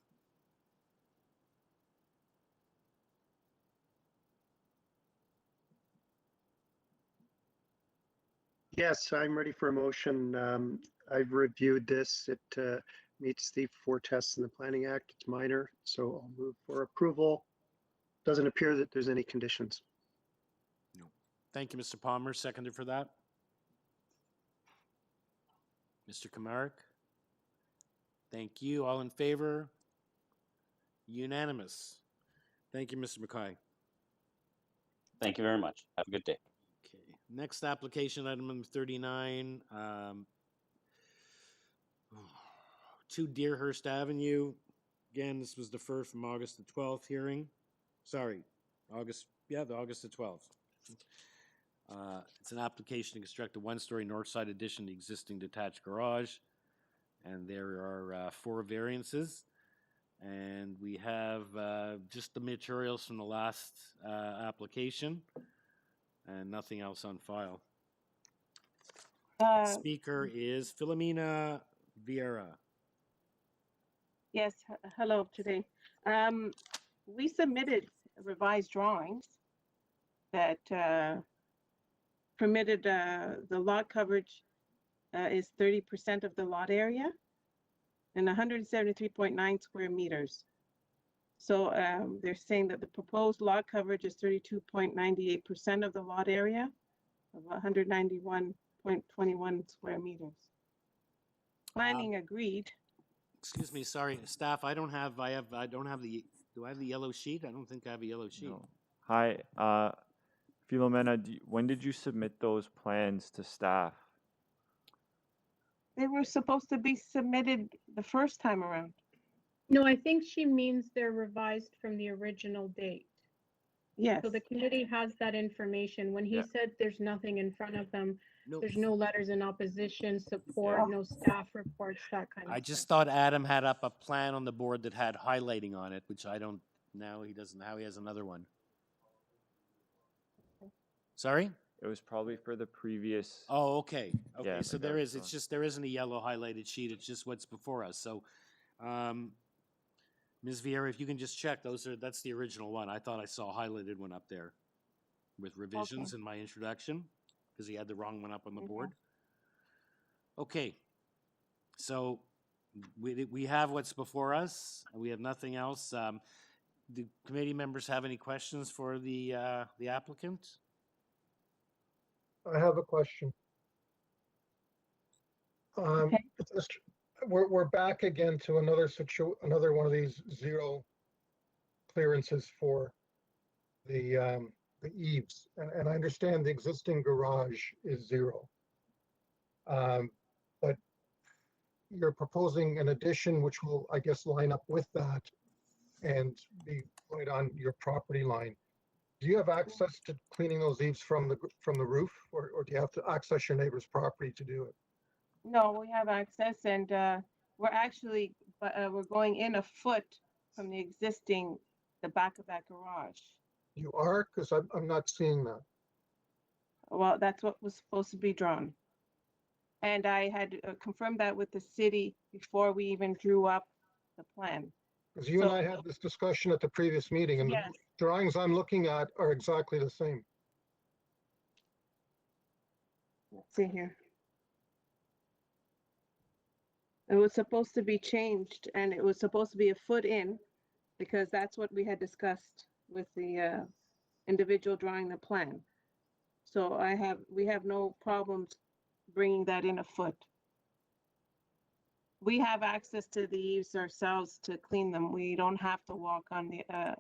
Yes, I'm ready for a motion. I've reviewed this. It meets the 4 tests in the Planning Act. It's minor, so I'll move for approval. Doesn't appear that there's any conditions. No. Thank you, Mr. Palmer. Seconded for that. Mr. Kamarik. Thank you. All in favor? Unanimous. Thank you, Mr. Mackay. Thank you very much. Have a good day. Okay. Next application, item number 39. 2 Deerhurst Avenue. Again, this was deferred from August the 12th hearing. Sorry, the August the 12th. It's an application to construct a 1-story north side addition to existing detached garage. And there are 4 variances. And we have just the materials from the last application and nothing else on file. Speaker is Philomena Vieira. Yes, hello today. We submitted revised drawings that permitted the lot coverage is 30% of the lot area and 173.9 square meters. So they're saying that the proposed lot coverage is 32.98% of the lot area of 191.21 square meters. Planning agreed. Excuse me, sorry, staff. I don't have the. Do I have the yellow sheet? I don't think I have a yellow sheet. No. Hi, Philomena. When did you submit those plans to staff? They were supposed to be submitted the first time around. No, I think she means they're revised from the original date. Yes. So the committee has that information. When he Yeah. said there's nothing in front of them, No, there's no letters in opposition, support, no staff reports, that kind of I stuff. just thought Adam had up a plan on the board that had highlighting on it, which I don't, now he doesn't, now he has another one. Sorry? It was probably for the previous. Oh, okay, Yeah, okay, so like there I is, saw. it's just, there isn't a yellow highlighted sheet, it's just what's before us, so, Ms. Vieira, if you can just check, that's the original one, I thought I saw a highlighted one up there with revisions in my introduction, because he had the wrong one up on the board. Okay, so we have what's before us, we have nothing else. Do committee members have any questions for the applicant? I have a question. Okay. We're back again to another one of these zero clearances for the eaves, and I understand the existing garage is zero. But you're proposing an addition which will, I guess, line up with that and be right on your property line. Do you have access to cleaning those eaves from the roof, or do you have to access your neighbor's property to do it? No, we have access, and we're actually we're going in a foot from the back of that garage. You are? Because I'm not seeing that. Well, that's what was supposed to be drawn. And I had confirmed that with the city before we even drew up the plan. Because you and I had this discussion at the previous meeting, and Yes. the drawings I'm looking at are exactly the same. Let's see here. It was supposed to be changed, and it was supposed to be a foot in, because that's what we had discussed with the individual drawing the plan. So we have no problems bringing that in a foot. We have access to the eaves ourselves to clean them. We don't have to walk on the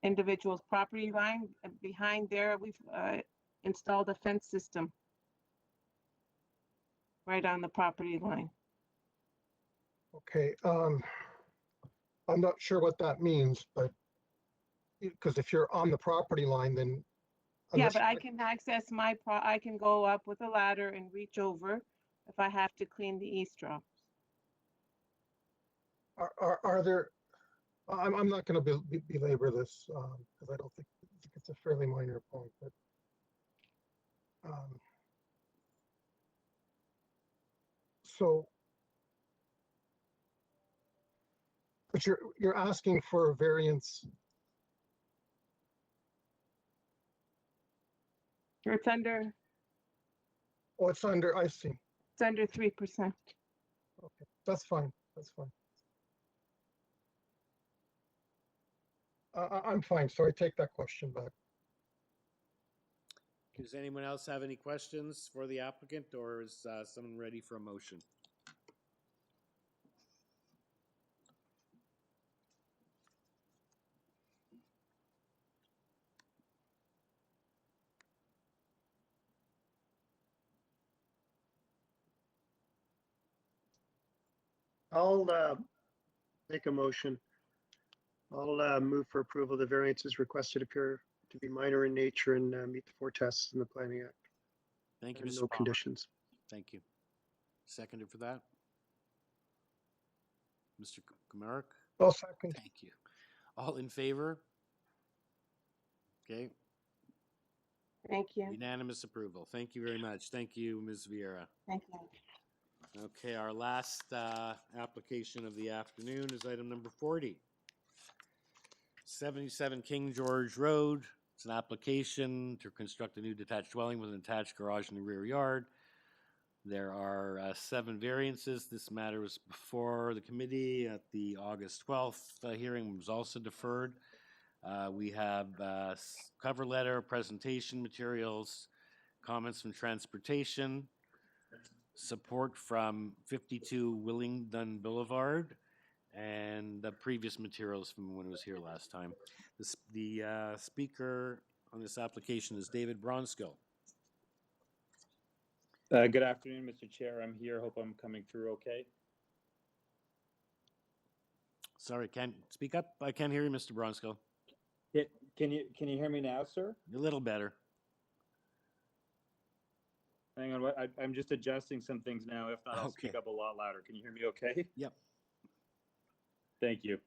individual's property line. Behind there, we've installed a fence system right on the property line. Okay, I'm not sure what that means, but because if you're on the property line, then Yeah, unless but you- I can access I can go up with a ladder and reach over if I have to clean the eavesdrops. are there? I'm not going to belabor this because I think it's a fairly minor point, but so. But you're asking for a variance. It's under, Oh, it's under, I see. it's under 3%. Okay, that's fine. That's fine. I'm fine. So I take that question back. Does anyone else have any questions for the applicant, or is someone ready for a motion? I'll make a motion. I'll move for approval. The variances requested appear to be minor in nature and meet the 4 tests in the Planning Act. Thank you, And Mr. no Palmer. conditions. Thank you. Seconded for that? Mr. Kamarick? I'll second. Thank you. All in favor? Okay, Thank you. unanimous approval. Thank you very much. Thank you, Ms. Vieira. Thank you. Okay, our last application of the afternoon is item number 40. 77 King George Road. It's an application to construct a new detached dwelling with an attached garage in the rear yard. There are 7 variances. This matter was before the committee at the August 12th hearing, was also deferred. We have cover letter, presentation materials, comments from transportation, support from 52 Willingdon Boulevard, and the previous materials from when it was here last time. The speaker on this application is David Bronskill. Good afternoon, Mr. Chair. I'm here. Hope I'm coming through okay. Sorry, can't speak up. I can't hear you, Mr. Bronskill. Can you hear me now, sir? A little better. Hang on, I'm just adjusting some things now. If not, I'll speak Okay. up a lot louder. Can you hear me okay? Yep. Thank you.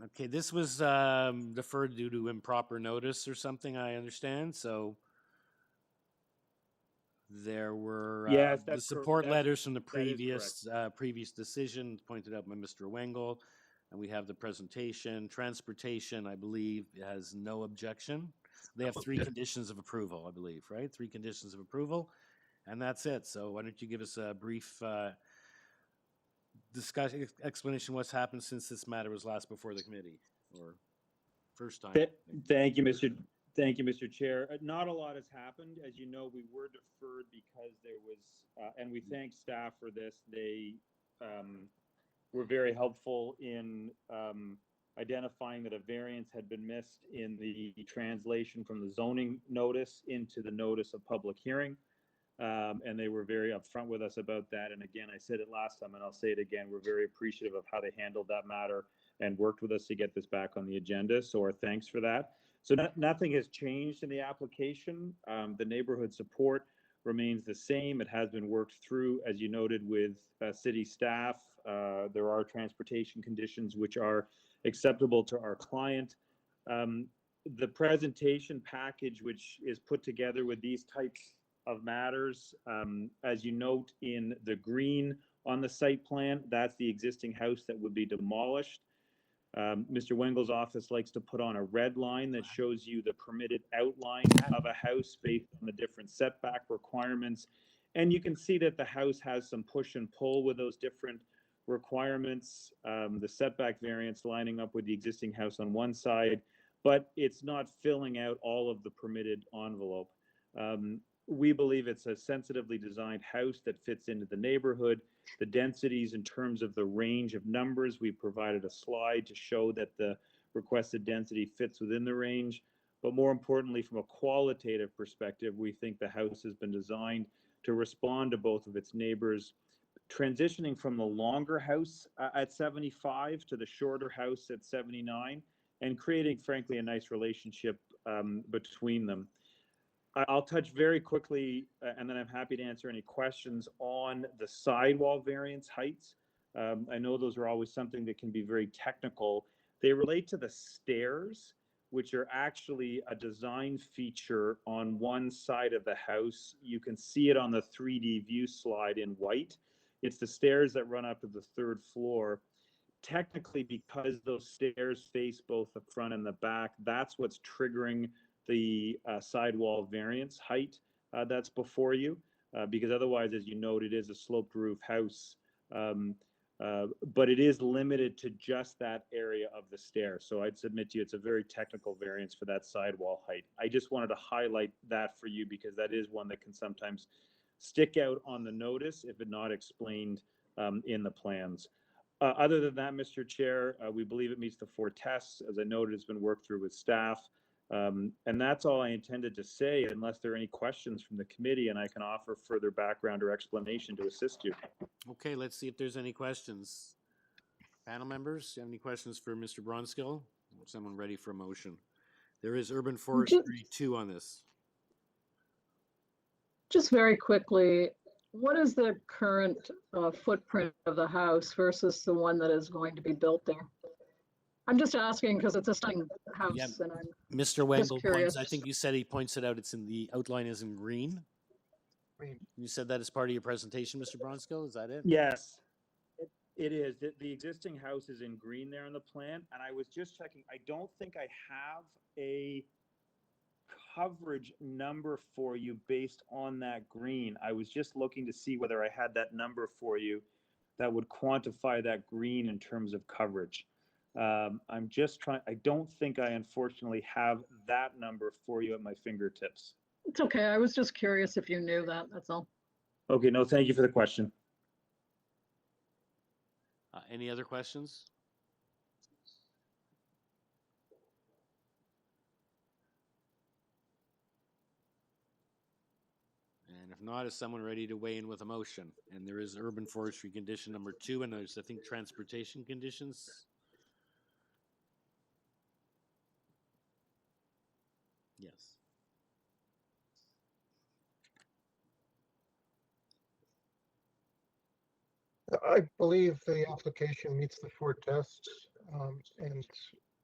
Okay, this was deferred due to improper notice or something, I understand, so there were Yes, the that's support letters from the that is previous decision pointed out by Mr. Wengel, and we have the presentation. Transportation, I believe, has no objection. They have three conditions of approval, I believe, right? Three conditions of approval, and that's it. So why don't you give us a brief discussion, explanation what's happened since this matter was last before the committee, or first time? Thank you, Mr. Chair. Not a lot has happened. As you know, we were deferred because there was, and we thank staff for this. They were very helpful in identifying that a variance had been missed in the translation from the zoning notice into the notice of public hearing. And they were very upfront with us about that. And again, I said it last time and I'll say it again, we're very appreciative of how they handled that matter and worked with us to get this back on the agenda. So our thanks for that. So nothing has changed in the application. The neighborhood support remains the same. It has been worked through, as you noted, with city staff. There are transportation conditions which are acceptable to our client. The presentation package, which is put together with these types of matters, as you note in the green on the site plan, that's the existing house that would be demolished. Mr. Wengel's office likes to put on a red line that shows you the permitted outline of a house based on the different setback requirements. And you can see that the house has some push and pull with those different requirements. The setback variance lining up with the existing house on one side, but it's not filling out all of the permitted envelope. We believe it's a sensitively designed house that fits into the neighborhood. The densities in terms of the range of numbers, we provided a slide to show that the requested density fits within the range. But more importantly, from a qualitative perspective, we think the house has been designed to respond to both of its neighbors, transitioning from the longer house at 75 to the shorter house at 79, and creating, frankly, a nice relationship between them. I'll touch very quickly, and then I'm happy to answer any questions on the sidewall variance heights. I know those are always something that can be very technical. They relate to the stairs, which are actually a design feature on one side of the house. You can see it on the 3D view slide in white. It's the stairs that run up to the third floor. Technically, because those stairs face both the front and the back, that's what's triggering the sidewall variance height that's before you, because otherwise, as you note, it is a sloped roof house, but it is limited to just that area of the stair. So I'd submit to you it's a very technical variance for that sidewall height. I just wanted to highlight that for you because that is one that can sometimes stick out on the notice if it's not explained in the plans. Other than that, Mr. Chair, we believe it meets the 4 tests. As I noted, it's been worked through with staff. And that's all I intended to say, unless there are any questions from the committee, and I can offer further background or explanation to assist you. Okay, let's see if there's any questions. Panel members, you have any questions for Mr. Bronskill? Someone ready for a motion? There is urban forestry 2 on this. Just very quickly, what is the current footprint of the house versus the one that is going to be built there? I'm just asking because it's a stunning house, Yeah, and I'm Mr. just Wengel curious. points, I think you said he points it out, it's in the outline is in green. Green. You said that as part of your presentation, Mr. Bronskill, is that it? Yes, it is. The existing house is in green there on the plan, and I was just checking. I don't think I have a coverage number for you based on that green. I was just looking to see whether I had that number for you that would quantify that green in terms of coverage. I'm just trying, I don't think I unfortunately have that number for you at my fingertips. It's okay. I was just curious if you knew that. That's all. Okay, no, thank you for the question. Any other questions? And if not, is someone ready to weigh in with a motion? And there is urban forestry condition number 2, and there's, I think, transportation conditions. Yes. I believe the application meets the four tests and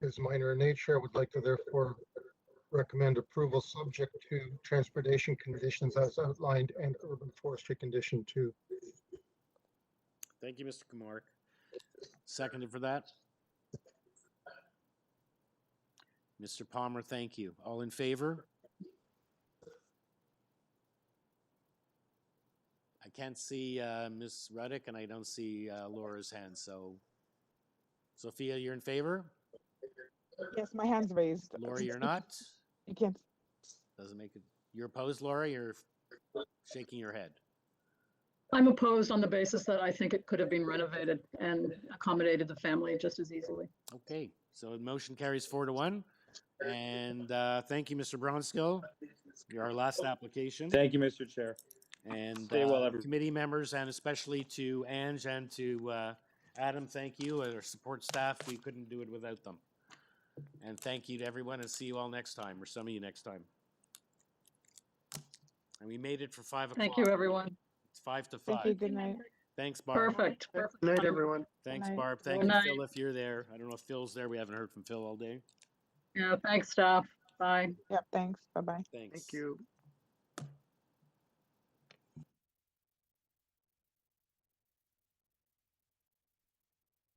is minor in nature. I would like to therefore recommend approval subject to transportation conditions as outlined and urban forestry condition 2. Thank you, Mr. Kamar. Seconded for that? Mr. Palmer, thank you. All in favor? I can't see Ms. Ruddick, and I don't see Laura's hand, so Sophia, you're in favor? Yes, my hand's raised. Laura, you're not? You can't. Doesn't make it. You're opposed, Laura? You're shaking your head. I'm opposed on the basis that I think it could have been renovated and accommodated the family just as easily. Okay, so the motion carries 4-1. And thank you, Mr. Bronskill. You're our last application. Thank you, Mr. Chair. And Stay well, everyone. committee members, and especially to Ange and to Adam, thank you. And our support staff, we couldn't do it without them. And thank you to everyone, and see you all next time, or some of you next time. And we made it for 5 o'clock. Thank you, everyone. It's 4 to 5. Thank you. Good night. Thanks, Barb. Perfect. Good night, everyone. Thanks, Good night. Barb. Thank Good you, night. Phil, if you're there. I don't know if Phil's there. We haven't heard from Phil all day. Yeah, thanks, staff. Bye. Yep, thanks. Bye-bye. Thanks. Thank you.